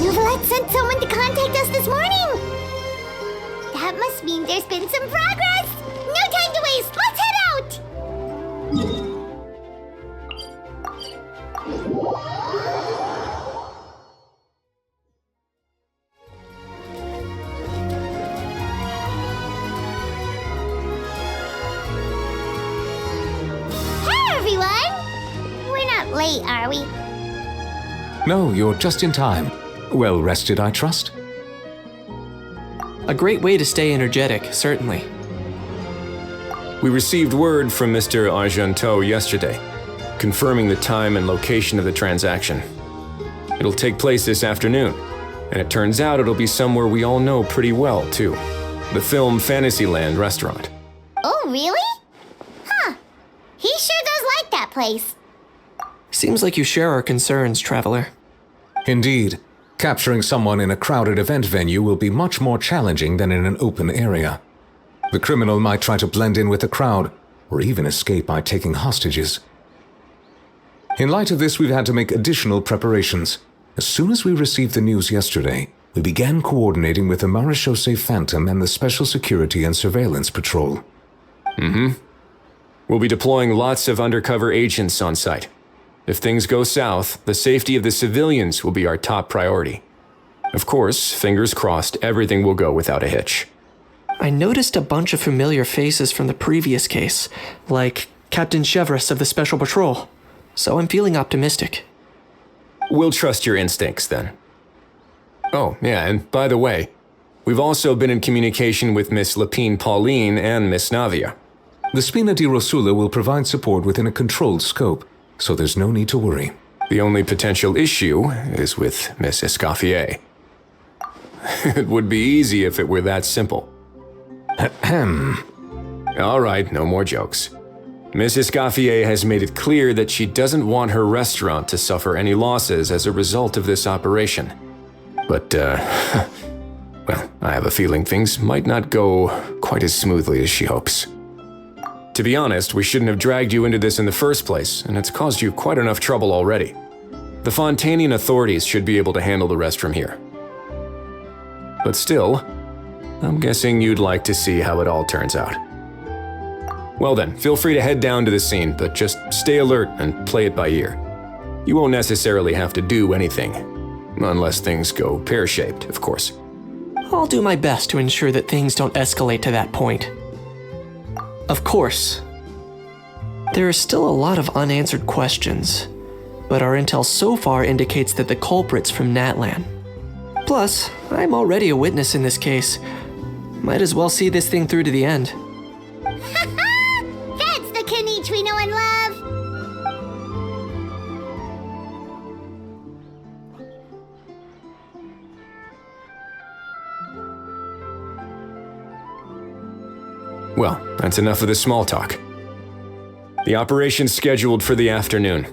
Novelette sent someone to contact us this morning! That must mean there's been some progress! No time to waste! Let's head out! Hey, everyone! We're not late, are we? No, you're just in time. Well rested, I trust? A great way to stay energetic, certainly. We received word from Mr. Argenteau yesterday, confirming the time and location of the transaction. It'll take place this afternoon, and it turns out it'll be somewhere we all know pretty well, too. The film Fantasyland restaurant. Oh, really? Huh. He sure does like that place. Seems like you share our concerns, Traveler. Indeed. Capturing someone in a crowded event venue will be much more challenging than in an open area. The criminal might try to blend in with the crowd, or even escape by taking hostages. In light of this, we've had to make additional preparations. As soon as we received the news yesterday, we began coordinating with the Marechaussee Phantom and the Special Security and Surveillance Patrol. We'll be deploying lots of undercover agents on site. If things go south, the safety of the civilians will be our top priority. Of course, fingers crossed, everything will go without a hitch. I noticed a bunch of familiar faces from the previous case, like Captain Chevres of the Special Patrol, so I'm feeling optimistic. We'll trust your instincts, then. Oh, yeah, and by the way, we've also been in communication with Miss Lapine Pauline and Miss Navia. The Spina di Rosula will provide support within a controlled scope, so there's no need to worry. The only potential issue is with Miss Escoffier. It would be easy if it were that simple. All right, no more jokes. Miss Escoffier has made it clear that she doesn't want her restaurant to suffer any losses as a result of this operation. But, well, I have a feeling things might not go quite as smoothly as she hopes. To be honest, we shouldn't have dragged you into this in the first place, and it's caused you quite enough trouble already. The Fontanian authorities should be able to handle the rest from here. But still, I'm guessing you'd like to see how it all turns out. Well then, feel free to head down to the scene, but just stay alert and play it by ear. You won't necessarily have to do anything, unless things go pear-shaped, of course. I'll do my best to ensure that things don't escalate to that point. Of course. There are still a lot of unanswered questions, but our intel so far indicates that the culprit's from Natlan. Plus, I'm already a witness in this case. Might as well see this thing through to the end. That's the Knight we know and love! Well, that's enough of the small talk. The operation's scheduled for the afternoon.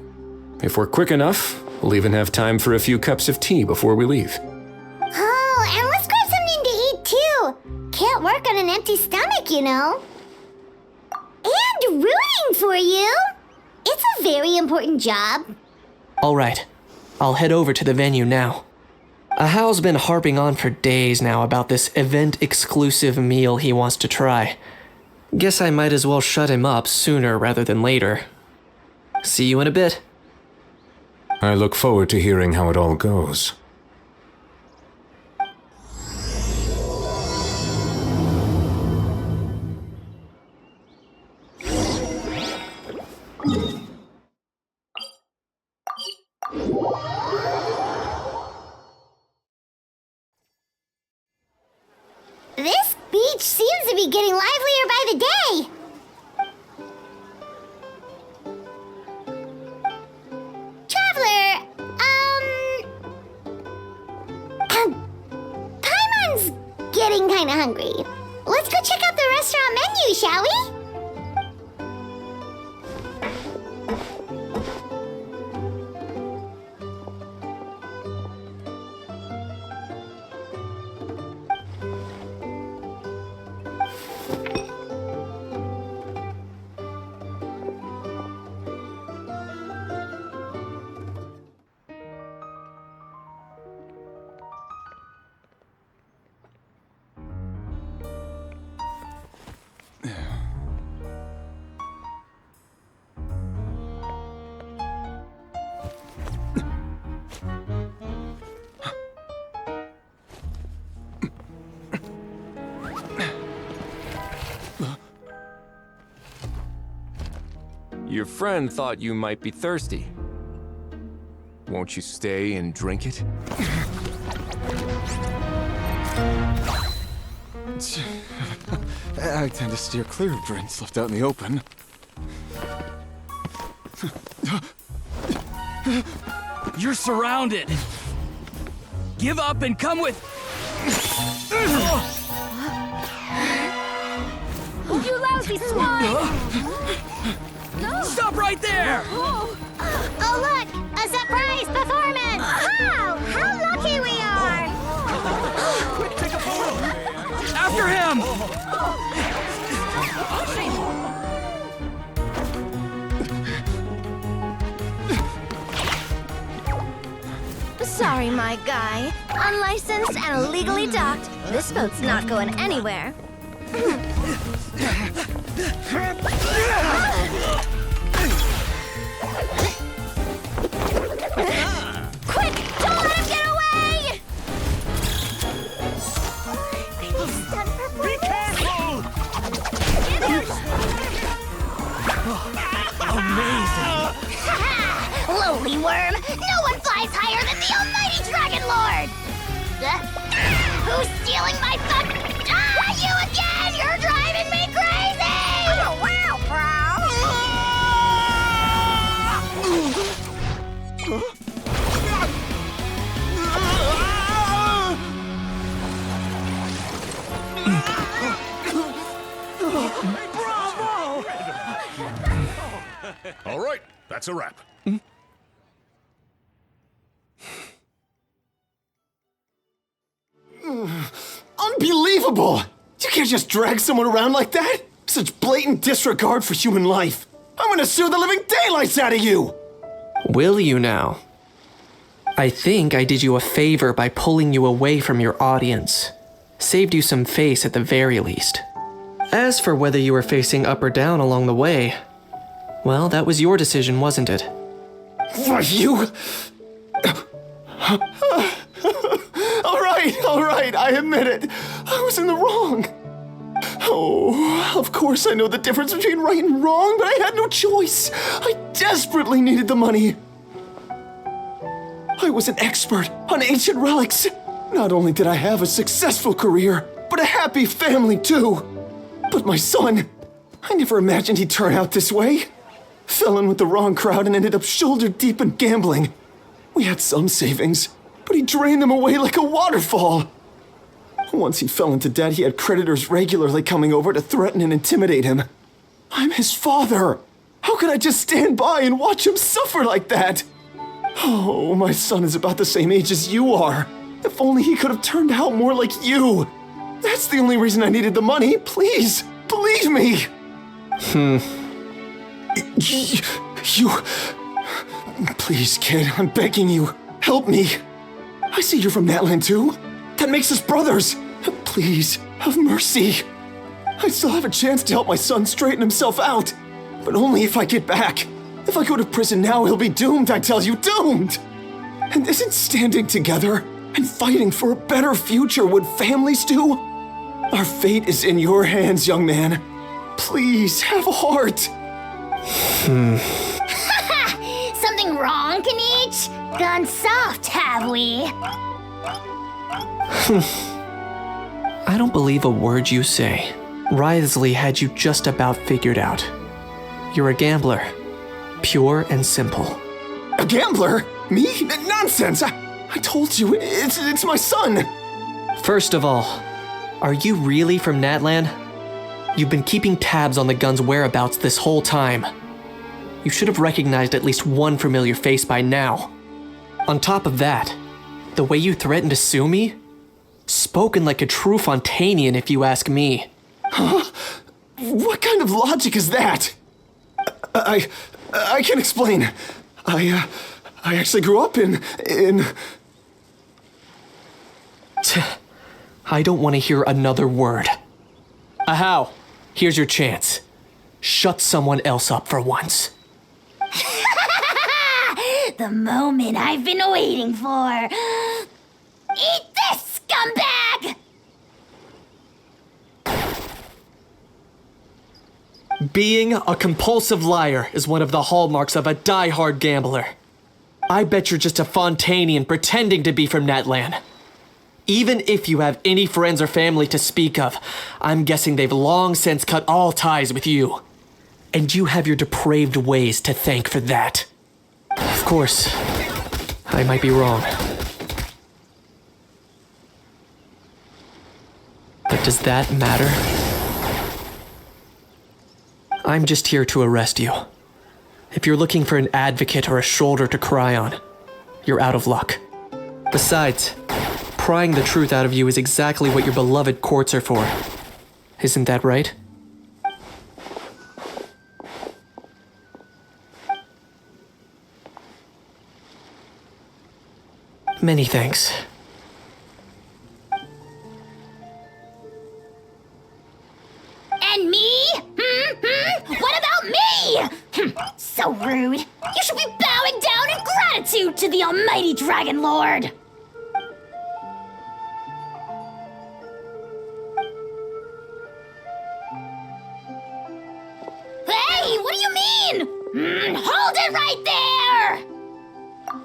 If we're quick enough, we'll even have time for a few cups of tea before we leave. Oh, and let's grab something to eat too. Can't work on an empty stomach, you know. And rooting for you. It's a very important job. All right, I'll head over to the venue now. Ahal's been harping on for days now about this event-exclusive meal he wants to try. Guess I might as well shut him up sooner rather than later. See you in a bit. I look forward to hearing how it all goes. This beach seems to be getting livelier by the day. Traveler, Paimon's getting kinda hungry. Let's go check out the restaurant menu, shall we? Your friend thought you might be thirsty. Won't you stay and drink it? I tend to steer clear of drinks left out in the open. You're surrounded. Give up and come with. You lousy swine! Stop right there! Oh, look! A surprise performance! Wow! How lucky we are! After him! Sorry, my guy. Unlicensed and illegally docked, this boat's not going anywhere. Quick! Don't let him get away! Be careful! Amazing! Lowly worm! No one flies higher than the almighty Dragon Lord! Who's stealing my fun? You again! You're driving me crazy! Oh, wow, All right, that's a wrap. Unbelievable! You can't just drag someone around like that! Such blatant disregard for human life! I'm gonna sue the living daylights out of you! Will you now? I think I did you a favor by pulling you away from your audience. Saved you some face at the very least. As for whether you were facing up or down along the way, well, that was your decision, wasn't it? Why, you... All right, I admit it. I was in the wrong. Oh, of course I know the difference between right and wrong, but I had no choice. I desperately needed the money. I was an expert on ancient relics. Not only did I have a successful career, but a happy family too. But my son, I never imagined he'd turn out this way. Fell in with the wrong crowd and ended up shoulder deep in gambling. We had some savings, but he drained them away like a waterfall. Once he fell into debt, he had creditors regularly coming over to threaten and intimidate him. I'm his father. How could I just stand by and watch him suffer like that? Oh, my son is about the same age as you are. If only he could have turned out more like you. That's the only reason I needed the money. Please, believe me. You... Please, kid, I'm begging you. Help me. I see you're from Natland too. That makes us brothers. Please, have mercy. I still have a chance to help my son straighten himself out. But only if I get back. If I go to prison now, he'll be doomed, I tell you, doomed! And isn't standing together and fighting for a better future what families do? Our fate is in your hands, young man. Please, have a heart. Something wrong, Kanich? Gone soft, have we? I don't believe a word you say. Wriothesley had you just about figured out. You're a gambler. Pure and simple. A gambler? Me? Nonsense! I told you, it's my son! First of all, are you really from Natland? You've been keeping tabs on the gun's whereabouts this whole time. You should have recognized at least one familiar face by now. On top of that, the way you threatened to sue me? Spoken like a true Fontanian, if you ask me. Huh? What kind of logic is that? I can explain. I actually grew up in... I don't want to hear another word. Ahau, here's your chance. Shut someone else up for once. The moment I've been waiting for. Eat this, scumbag! Being a compulsive liar is one of the hallmarks of a die-hard gambler. I bet you're just a Fontanian pretending to be from Natlan. Even if you have any friends or family to speak of, I'm guessing they've long since cut all ties with you. And you have your depraved ways to thank for that. Of course, I might be wrong. But does that matter? I'm just here to arrest you. If you're looking for an advocate or a shoulder to cry on, you're out of luck. Besides, prying the truth out of you is exactly what your beloved courts are for. Isn't that right? Many thanks. And me? What about me? So rude. You should be bowing down in gratitude to the almighty Dragon Lord. Hey, what do you mean? Hold it right there!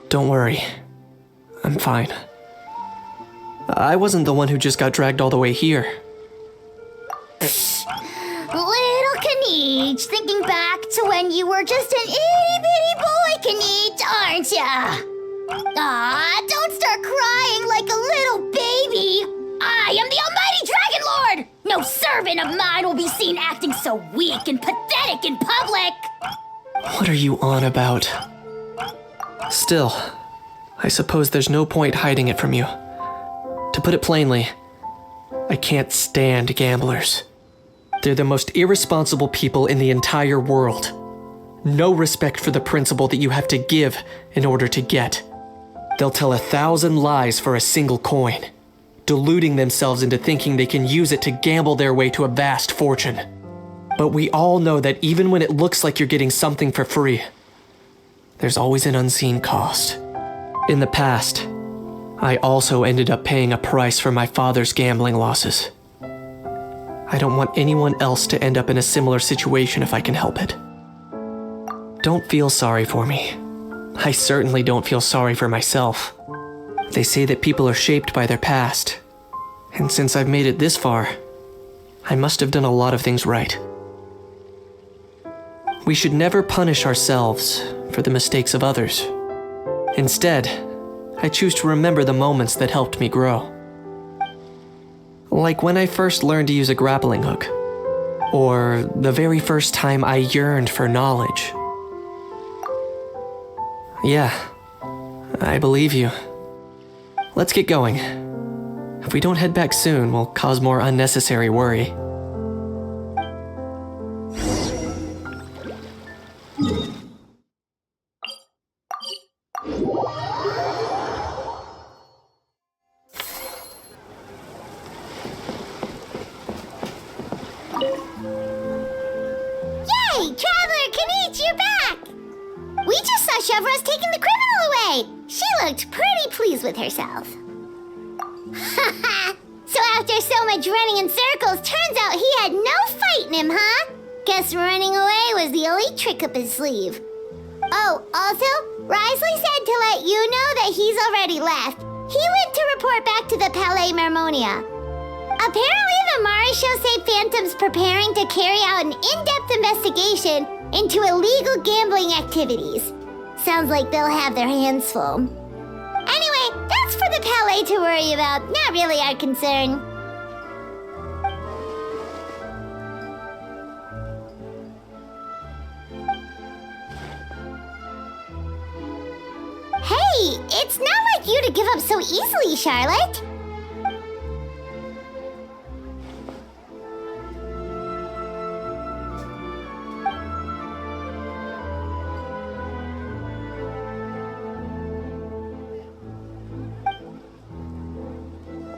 Don't worry. I'm fine. I wasn't the one who just got dragged all the way here. Little Kniech, thinking back to when you were just an itty-bitty boy, Kniech, aren't ya? Aw, don't start crying like a little baby. I am the almighty Dragon Lord! No servant of mine will be seen acting so weak and pathetic in public! What are you on about? Still, I suppose there's no point hiding it from you. To put it plainly, I can't stand gamblers. They're the most irresponsible people in the entire world. No respect for the principle that you have to give in order to get. They'll tell 1,000 lies for a single coin, deluding themselves into thinking they can use it to gamble their way to a vast fortune. But we all know that even when it looks like you're getting something for free, there's always an unseen cost. In the past, I also ended up paying a price for my father's gambling losses. I don't want anyone else to end up in a similar situation if I can help it. Don't feel sorry for me. I certainly don't feel sorry for myself. They say that people are shaped by their past, and since I've made it this far, I must have done a lot of things right. We should never punish ourselves for the mistakes of others. Instead, I choose to remember the moments that helped me grow. Like when I first learned to use a grappling hook, or the very first time I yearned for knowledge. Yeah, I believe you. Let's get going. If we don't head back soon, we'll cause more unnecessary worry. Yay! Traveler Kniech, you're back! We just saw Chevro's taking the criminal away. She looked pretty pleased with herself. Haha! So after so much running in circles, turns out he had no fight in him, huh? Guess running away was the only trick up his sleeve. Oh, also, Risley said to let you know that he's already left. He went to report back to the Palais Mermonia. Apparently, the Mari show say Phantom's preparing to carry out an in-depth investigation into illegal gambling activities. Sounds like they'll have their hands full. Anyway, that's for the Palais to worry about, not really our concern. Hey, it's not like you to give up so easily, Charlotte.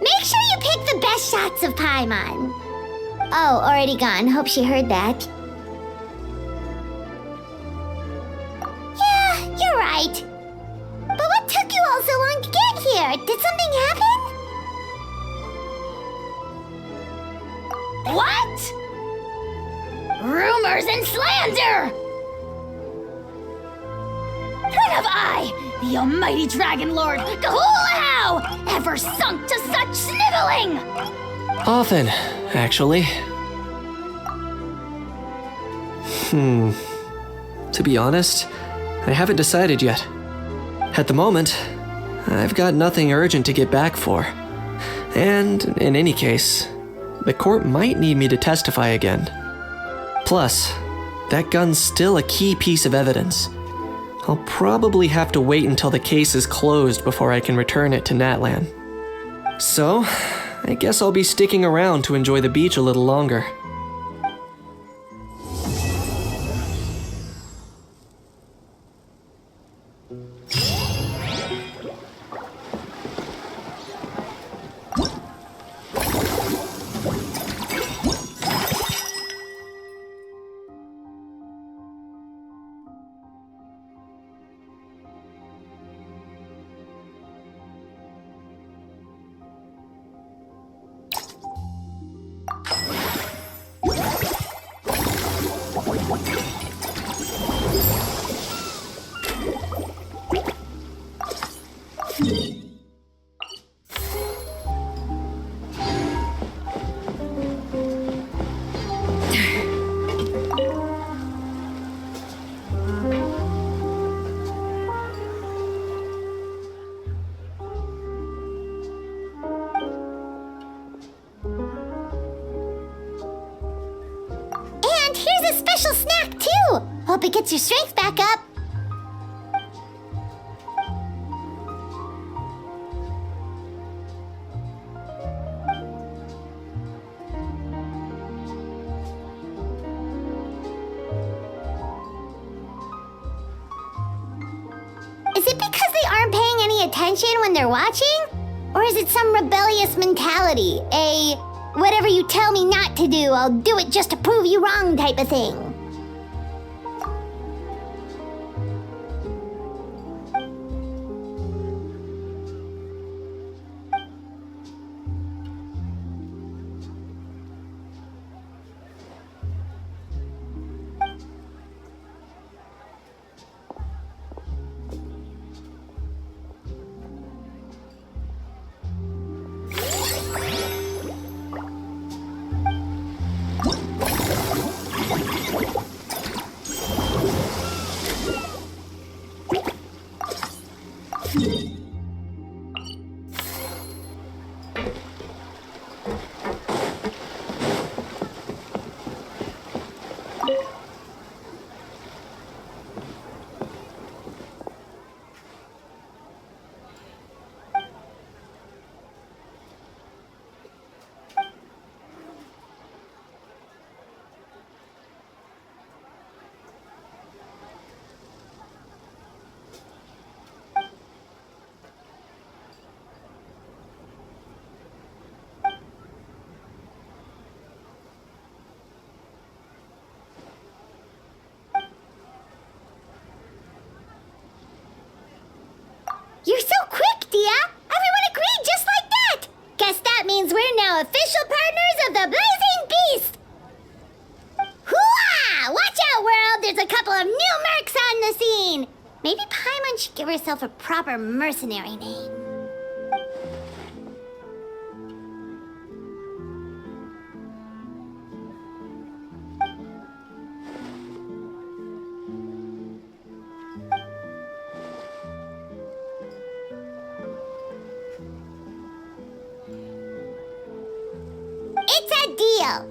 Make sure you pick the best shots of Paimon. Oh, already gone. Hope she heard that. Yeah, you're right. But what took you all so long to get here? Did something happen? What? Rumors Commander! When have I, the almighty Dragon Lord, Gahulahau, ever sunk to such sniveling? Often, actually. To be honest, I haven't decided yet. At the moment, I've got nothing urgent to get back for. And, in any case, the court might need me to testify again. Plus, that gun's still a key piece of evidence. I'll probably have to wait until the case is closed before I can return it to Natlan. So, I guess I'll be sticking around to enjoy the beach a little longer. Special snack, too! Hope it gets your strength back up. Is it because they aren't paying any attention when they're watching? Or is it some rebellious mentality? Whatever you tell me not to do, I'll do it just to prove you wrong type of thing. You're so quick, Dia! Everyone agreed just like that! Guess that means we're now official partners of the Blazing Beast! Hooah! Watch out, world! There's a couple of new mercs on the scene! Maybe Paimon should give herself a proper mercenary name. It's a deal.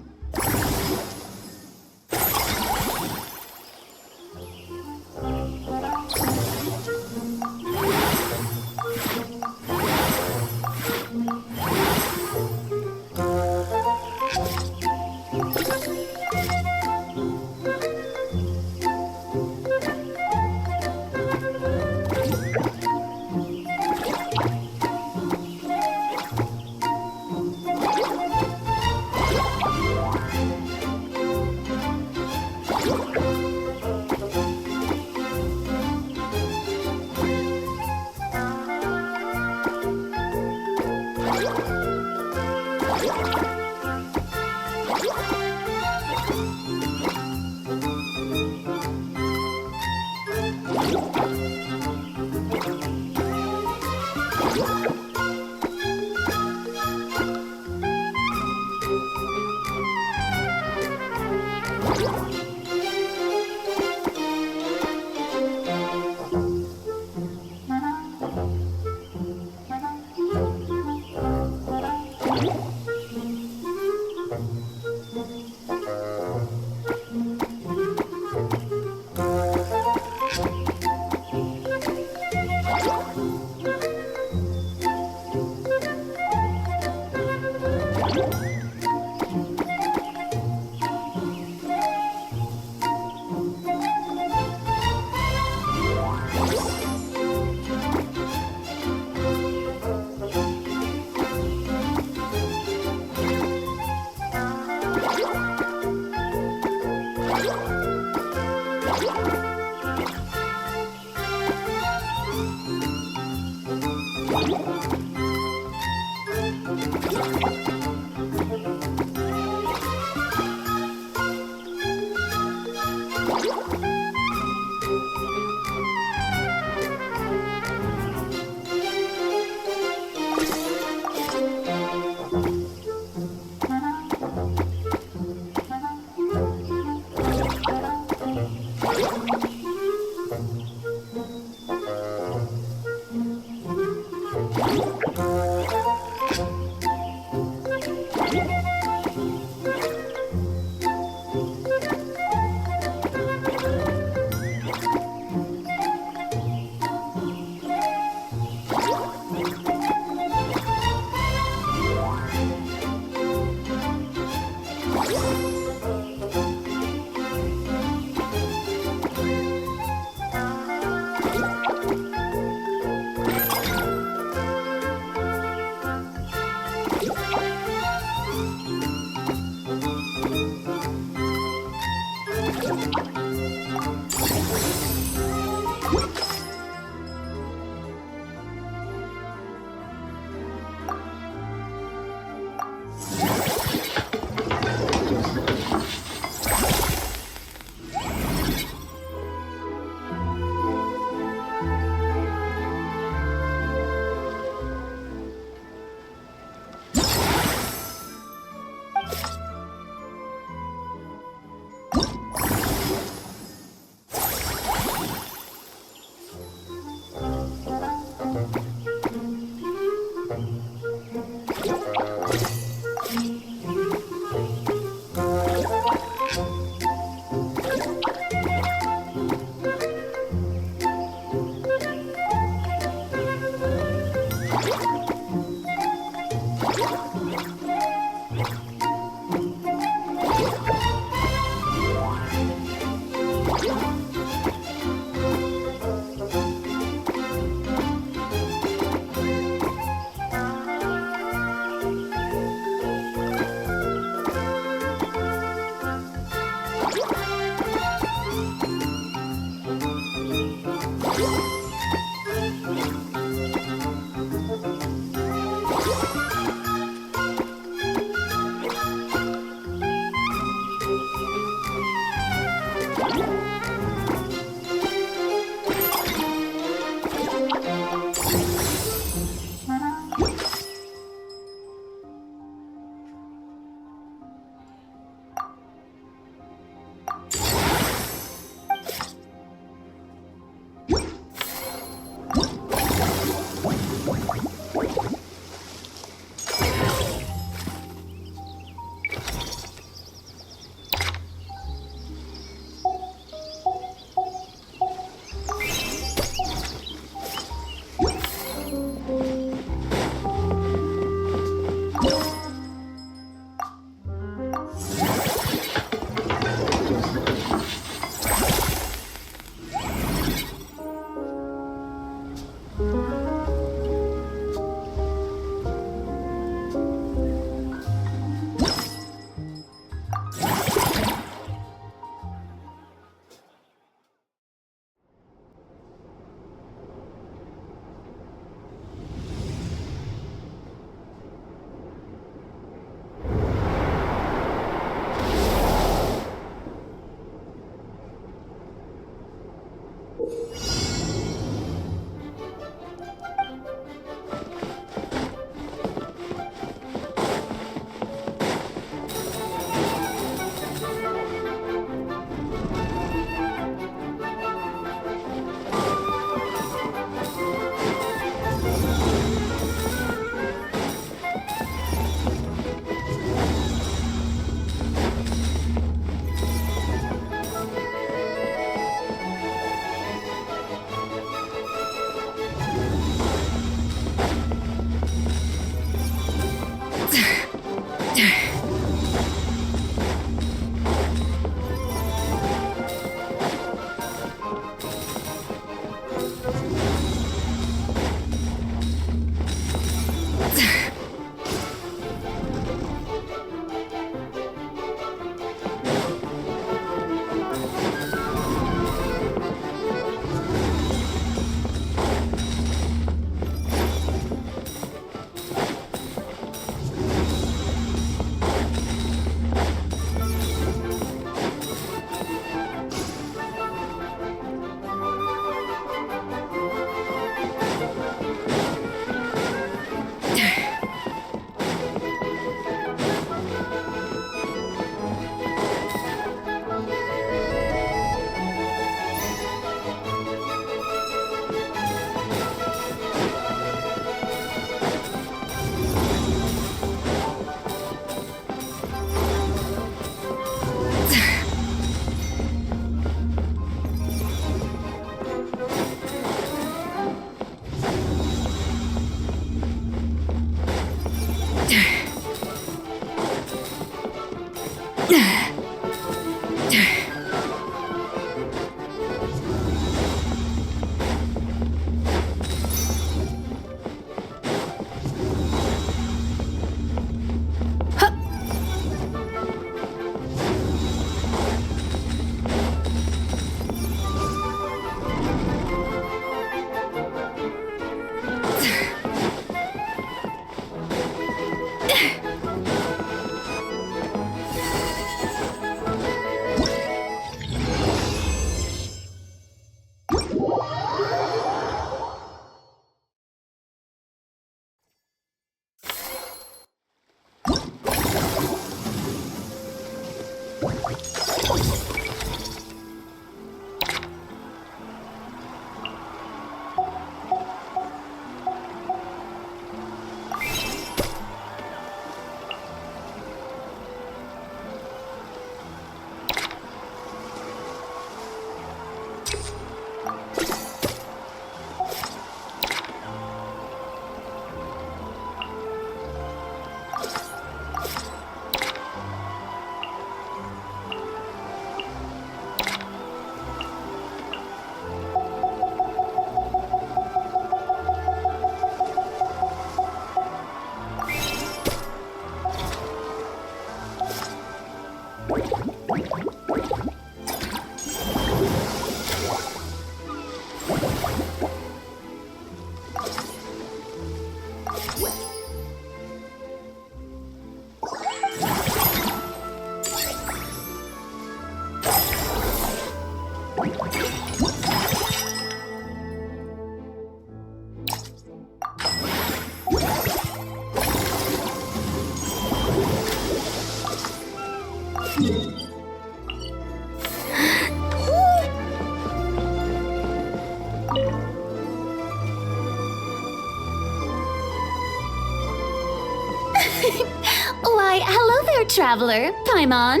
Why, hello there, traveler. Paimon.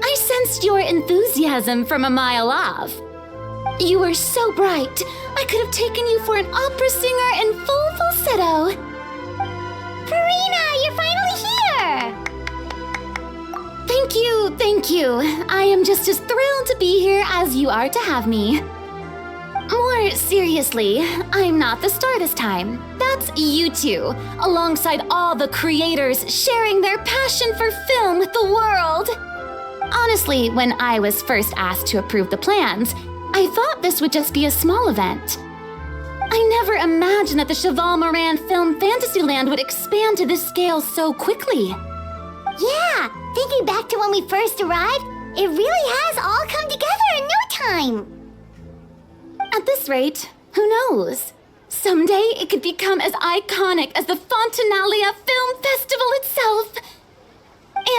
I sensed your enthusiasm from a mile off. You were so bright, I could have taken you for an opera singer in full falsetto. Farina, you're finally here! Thank you. I am just as thrilled to be here as you are to have me. More seriously, I'm not the star this time. That's you two, alongside all the creators sharing their passion for film with the world. Honestly, when I was first asked to approve the plans, I thought this would just be a small event. I never imagined that the Chevalmarin film Fantasyland would expand to this scale so quickly. Yeah, thinking back to when we first arrived, it really has all come together in no time. At this rate, who knows? Someday it could become as iconic as the Fantasyland Film Festival itself.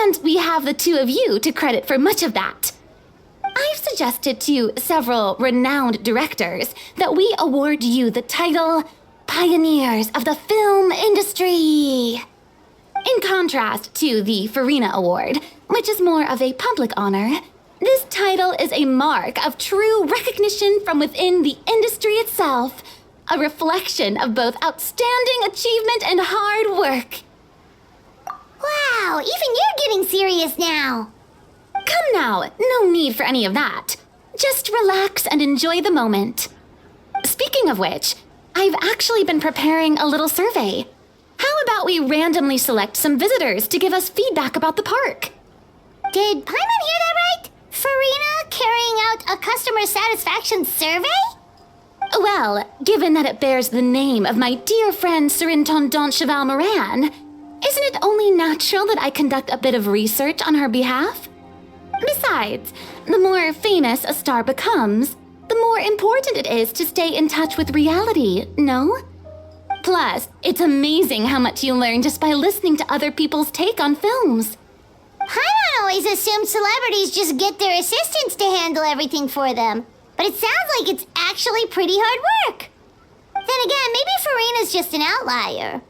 And we have the two of you to credit for much of that. I've suggested to several renowned directors that we award you the title Pioneers of the Film Industry. In contrast to the Farina Award, which is more of a public honor, this title is a mark of true recognition from within the industry itself, a reflection of both outstanding achievement and hard work. Wow, even you're getting serious now. Come now, no need for any of that. Just relax and enjoy the moment. Speaking of which, I've actually been preparing a little survey. How about we randomly select some visitors to give us feedback about the park? Did Paimon hear that right? Farina carrying out a customer satisfaction survey? Well, given that it bears the name of my dear friend Surintendant Chevalmarin, isn't it only natural that I conduct a bit of research on her behalf? Besides, the more famous a star becomes, the more important it is to stay in touch with reality, no? Plus, it's amazing how much you learn just by listening to other people's take on films. Paimon always assumed celebrities just get their assistants to handle everything for them. But it sounds like it's actually pretty hard work. Then again, maybe Farina's just an outlier.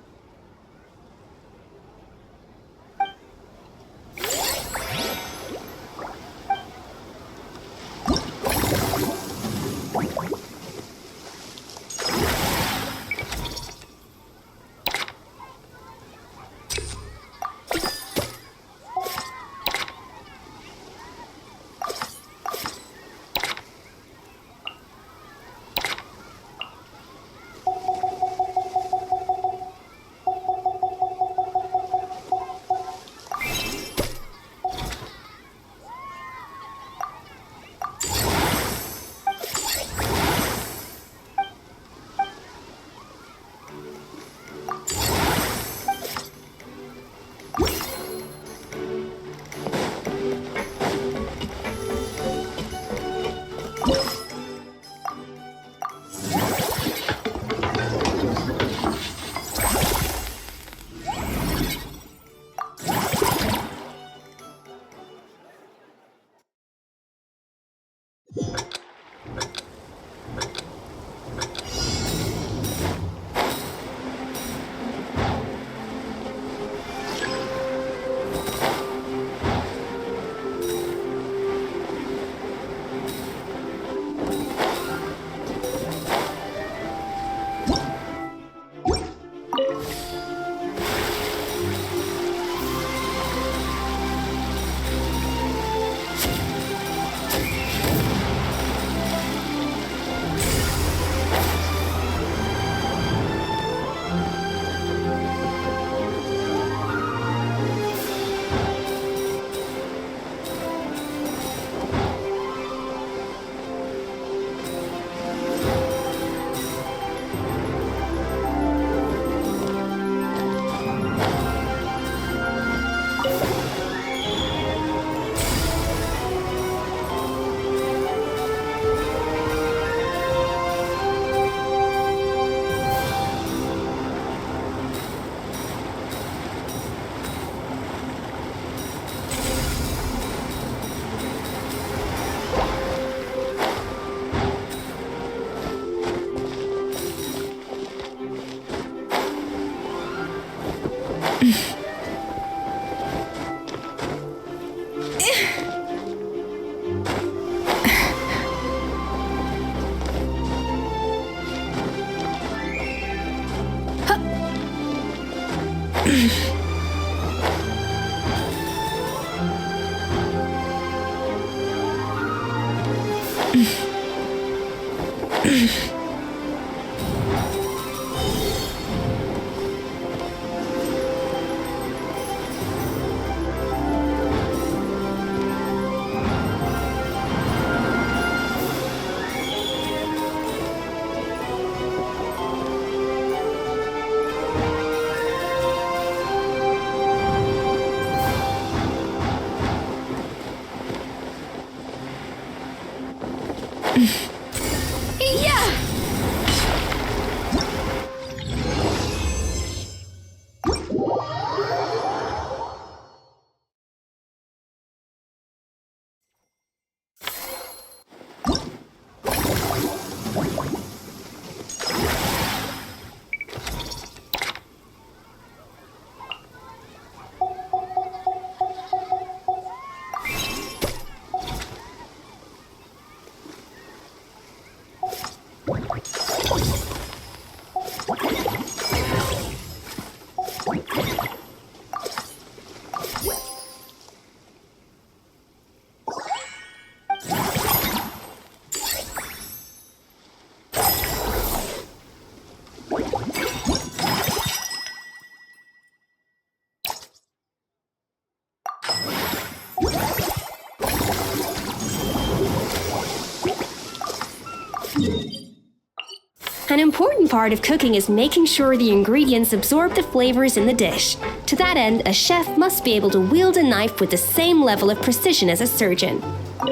An important part of cooking is making sure the ingredients absorb the flavors in the dish. To that end, a chef must be able to wield a knife with the same level of precision as a surgeon.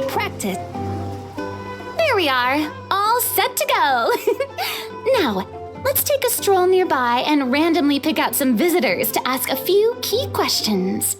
Practice. There we are, all set to go. Now, let's take a stroll nearby and randomly pick out some visitors to ask a few key questions.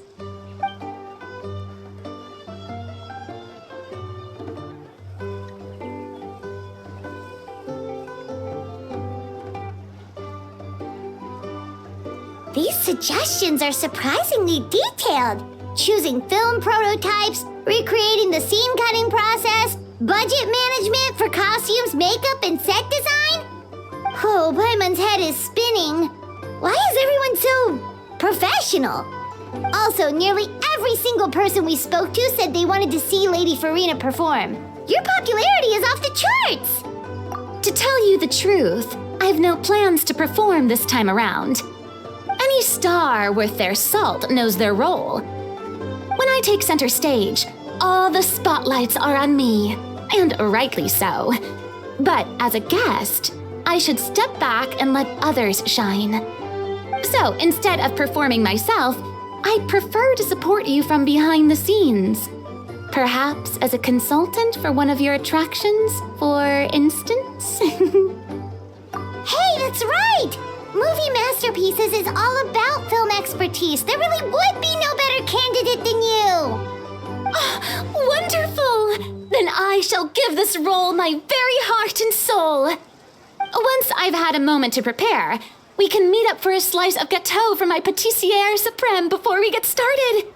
These suggestions are surprisingly detailed. Choosing film prototypes, recreating the scene cutting process, budget management for costumes, makeup, and set design? Oh, Paimon's head is spinning. Why is everyone so professional? Also, nearly every single person we spoke to said they wanted to see Lady Farina perform. Your popularity is off the charts! To tell you the truth, I have no plans to perform this time around. Any star worth their salt knows their role. When I take center stage, all the spotlights are on me, and rightly so. But as a guest, I should step back and let others shine. So instead of performing myself, I'd prefer to support you from behind the scenes. Perhaps as a consultant for one of your attractions, for instance? Hey, that's right! Movie Masterpieces is all about film expertise. There really would be no better candidate than you! Oh, wonderful! Then I shall give this role my very heart and soul. Once I've had a moment to prepare, we can meet up for a slice of gâteau from my pâtissière suprême before we get started.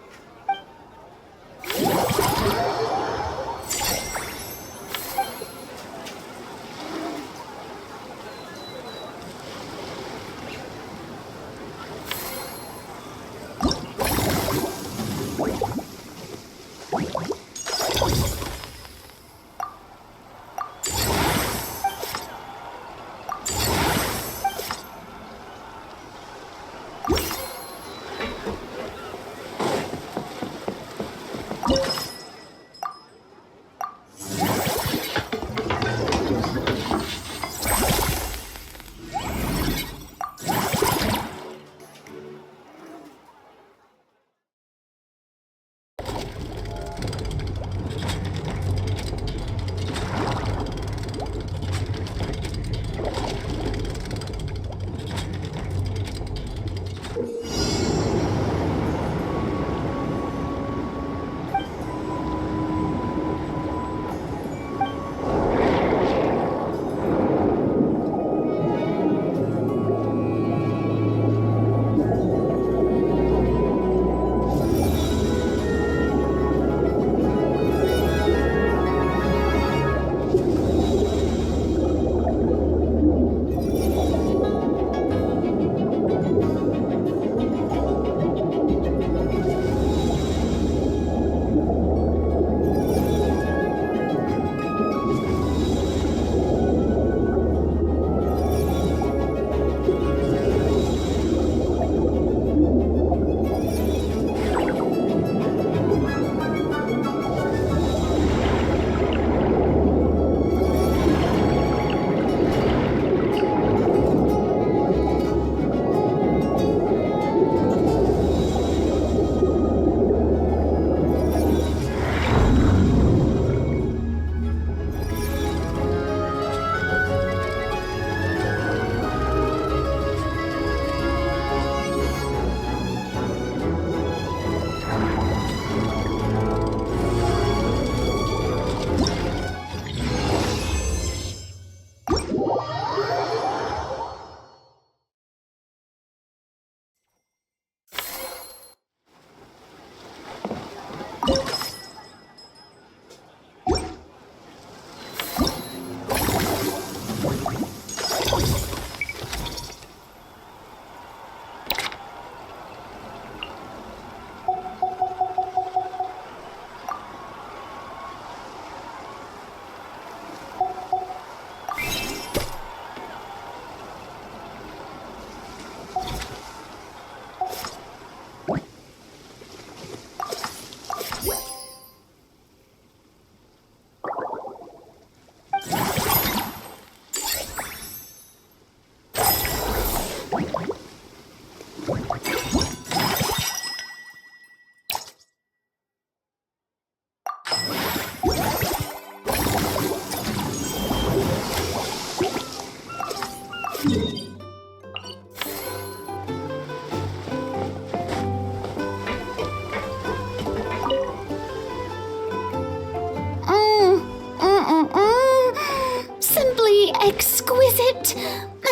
Exquisite!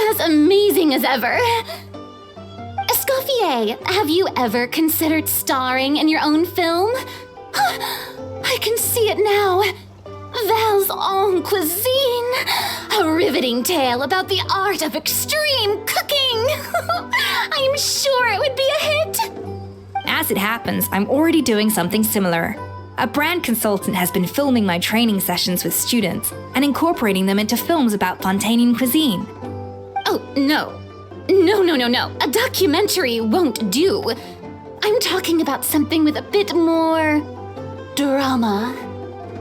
As amazing as ever! Escoffier, have you ever considered starring in your own film? I can see it now! Val's en cuisine! A riveting tale about the art of extreme cooking! I'm sure it would be a hit! As it happens, I'm already doing something similar. A brand consultant has been filming my training sessions with students and incorporating them into films about Fontanian cuisine. Oh, no. No. A documentary won't do. I'm talking about something with a bit more drama.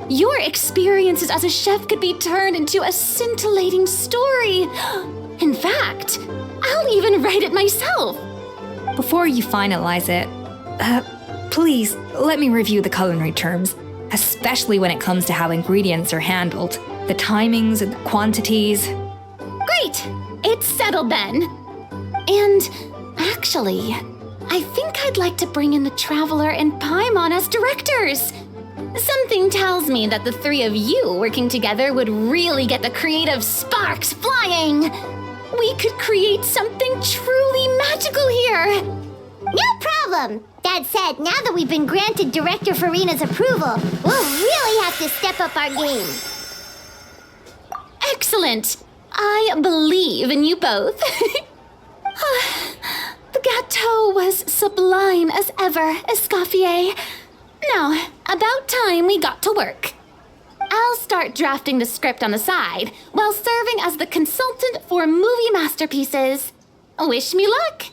Your experiences as a chef could be turned into a scintillating story. In fact, I'll even write it myself. Before you finalize it, please let me review the culinary terms, especially when it comes to how ingredients are handled, the timings and the quantities. Great! It's settled then. And actually, I think I'd like to bring in the Traveler and Paimon as directors. Something tells me that the three of you working together would really get the creative sparks flying. We could create something truly magical here. No problem. That said, now that we've been granted Director Farina's approval, we'll really have to step up our game. Excellent. I believe in you both. The gâteau was sublime as ever, Escoffier. Now, about time we got to work. I'll start drafting the script on the side while serving as the consultant for movie masterpieces. Wish me luck.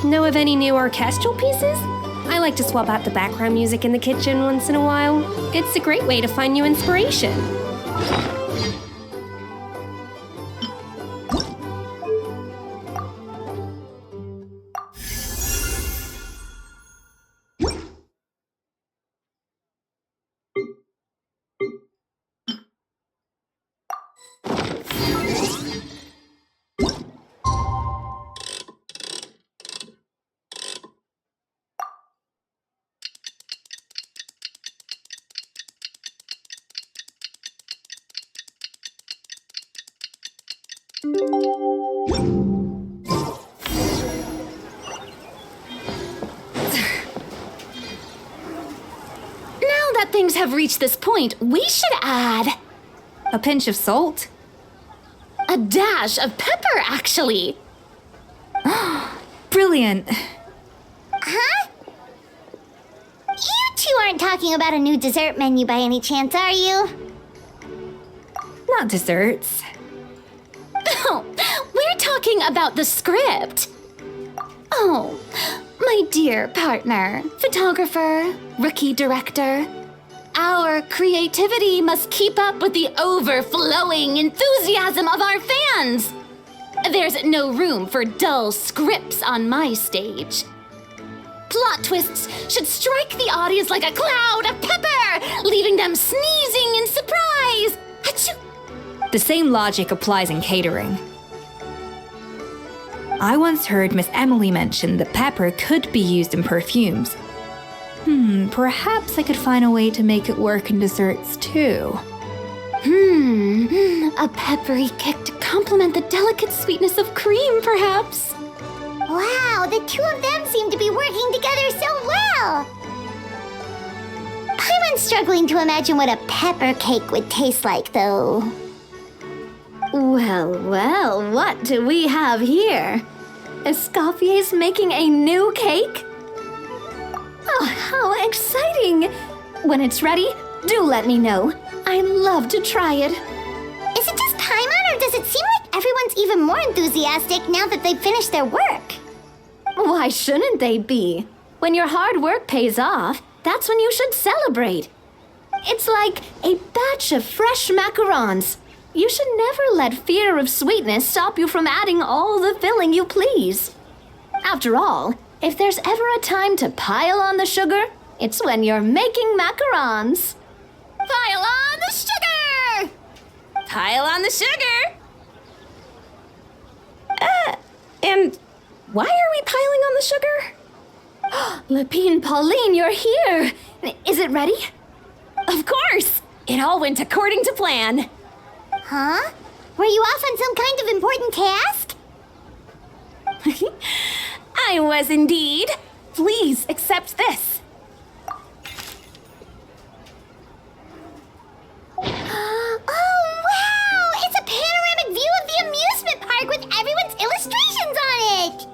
Know of any new orchestral pieces? I like to swap out the background music in the kitchen once in a while. It's a great way to find new inspiration. Things have reached this point, we should add A pinch of salt? a dash of pepper, actually. Brilliant. Huh? You two aren't talking about a new dessert menu by any chance, are you? Not desserts. Oh, we're talking about the script. Oh, my dear partner, photographer, rookie director. Our creativity must keep up with the overflowing enthusiasm of our fans. There's no room for dull scripts on my stage. Plot twists should strike the audience like a cloud of pepper, leaving them sneezing in surprise. Achoo! The same logic applies in catering. I once heard Miss Emily mention that pepper could be used in perfumes. Perhaps I could find a way to make it work in desserts too. A peppery kick to complement the delicate sweetness of cream, perhaps? two of them seem to be working together so well. I'm struggling to imagine what a pepper cake would taste like, though. Well, well, what do we have here? Escoffier's making a new cake? Oh, how exciting! When it's ready, do let me know. I'd love to try it. Is it just Paimon, or does it seem like everyone's even more enthusiastic now that they've finished their work? Why shouldn't they be? When your hard work pays off, that's when you should celebrate. It's like a batch of fresh macarons. You should never let fear of sweetness stop you from adding all the filling you please. After all, if there's ever a time to pile on the sugar, it's when you're making macarons. Pile on the sugar! Pile on the sugar! And why are we piling on the sugar? Lapine Pauline, you're here! Is it ready? Of course! It all went according to plan. Huh? Were you off on some kind of important task? I was indeed. Please accept this. Oh, wow! It's a panoramic view of the amusement park with everyone's illustrations on it!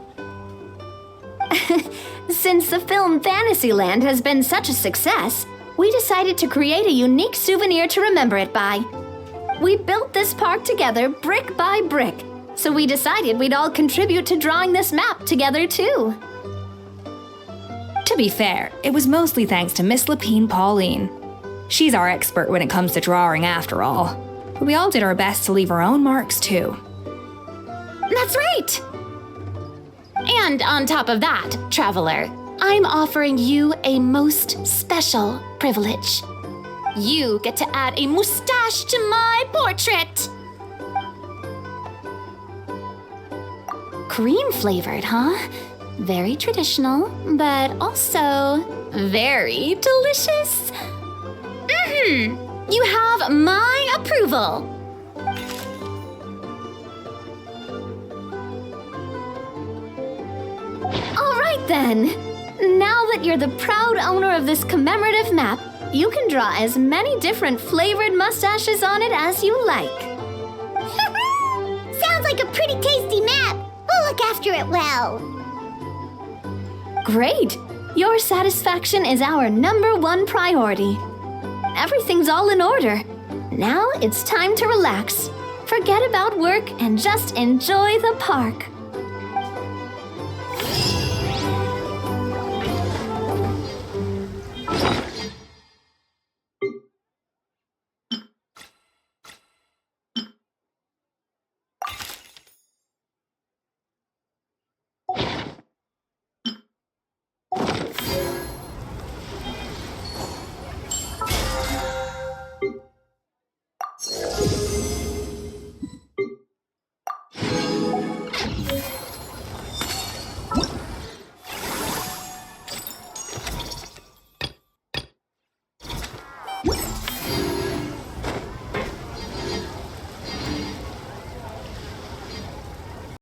Since the film Fantasyland has been such a success, we decided to create a unique souvenir to remember it by. We built this park together brick by brick, so we decided we'd all contribute to drawing this map together too. To be fair, it was mostly thanks to Miss Lapine Pauline. She's our expert when it comes to drawing after all. But we all did our best to leave our own marks too. That's right! And on top of that, Traveler, I'm offering you a most special privilege. You get to add a mustache to my portrait! Cream flavored, huh? Very traditional, but also very delicious. You have my approval. All right then. Now that you're the proud owner of this commemorative map, you can draw as many different flavored mustaches on it as you like. Sounds like a pretty tasty map. We'll look after it well. Great! Your satisfaction is our #1 priority. Everything's all in order. Now it's time to relax. Forget about work and just enjoy the park.